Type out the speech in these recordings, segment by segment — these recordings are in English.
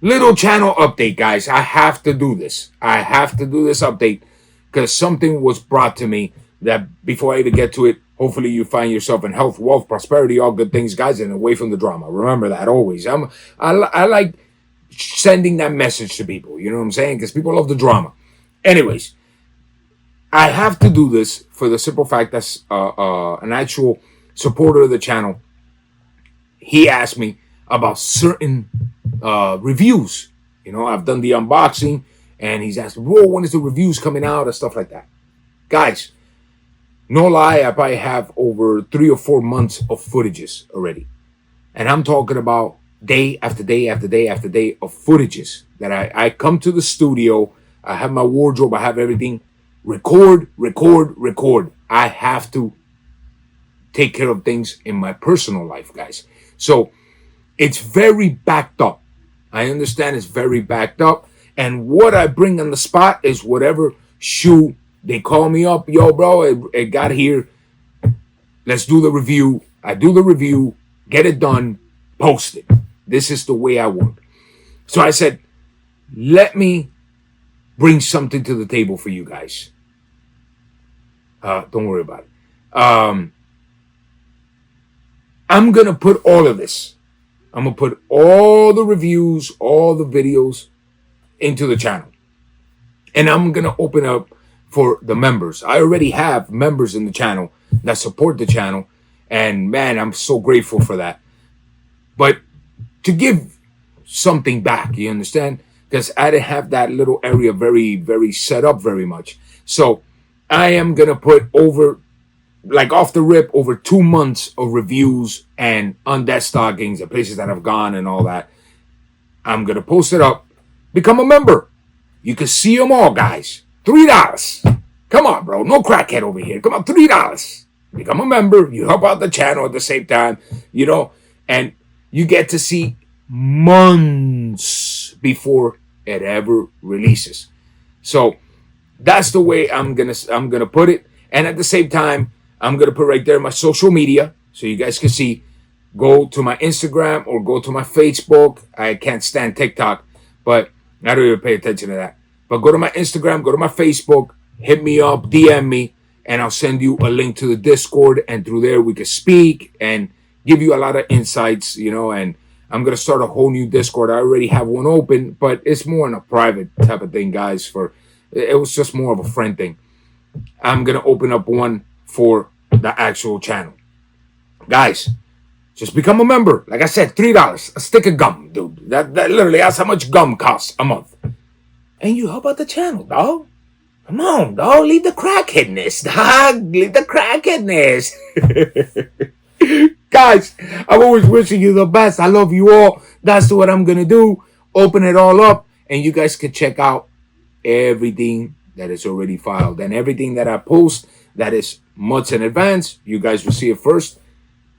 Little channel update, guys. I have to do this. I have to do this update because something was brought to me that before I even get to it, hopefully you find yourself in health, wealth, prosperity, all good things, guys, and away from the drama. Remember that always. I like sending that message to people. You know what I'm saying? Because people love the drama. Anyways, I have to do this for the simple fact that an actual supporter of the channel, he asked me about certain reviews. You know, I've done the unboxing, and he's asked, "Whoa, when is the reviews coming out?" and stuff like that. Guys, no lie, I probably have over 3 or 4 months of footages already, and I'm talking about day after day after day after day of footages that I come to the studio. I have my wardrobe, I have everything. Record, record, record. I have to take care of things in my personal life, guys. So it's very backed up. I understand it's very backed up. And what I bring on the spot is whatever shoe they call me up. Yo, bro, it got here. Let's do the review. I do the review, get it done, post it. This is the way I work. So I said, let me bring something to the table for you guys. Don't worry about it. I'm going to put all of this. I'm going to put all the reviews, all the videos into the channel. And I'm going to open up for the members. I already have members in the channel that support the channel. And man, I'm so grateful for that. But to give something back, you understand? Because I didn't have that little area very, very set up very much. So I am going to put over, like off the rip, over 2 months of reviews and undead stockings, the places that I've gone and all that. I'm going to post it up. Become a member. You can see them all, guys. $3. Come on, bro. No crackhead over here. Come on, $3. Become a member. You help out the channel at the same time, you know, and you get to see months before it ever releases. So that's the way I'm gonna put it. And at the same time, I'm gonna put right there my social media so you guys can see. Go to my Instagram or go to my Facebook. I can't stand TikTok, but I don't even pay attention to that. But go to my Instagram, go to my Facebook, hit me up, DM me, and I'll send you a link to the Discord. And through there, we can speak and give you a lot of insights, you know. And I'm going to start a whole new Discord. I already have one open, but it's more in a private type of thing, guys. It was just more of a friend thing. I'm going to open up one for the actual channel. Guys, just become a member. Like I said, $3. A stick of gum, dude. That literally, that's how much gum costs a month. And you help out the channel, dog. Come on, dog. Leave the crackheadness, dog. Leave the crackheadness. Guys, I'm always wishing you the best. I love you all. That's what I'm going to do. Open it all up. And you guys can check out everything that is already filed. And everything that I post that is months in advance, you guys will see it first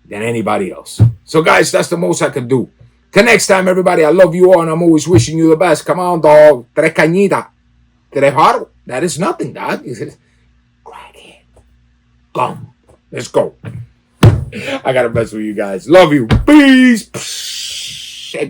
than anybody else. So, guys, that's the most I can do. Till next time, everybody, I love you all, and I'm always wishing you the best. Come on, dog. Tres cañita. Tres haro. That is nothing, dog. Crackhead. Gum. Let's go. I got to mess with you guys. Love you. Peace. Psh,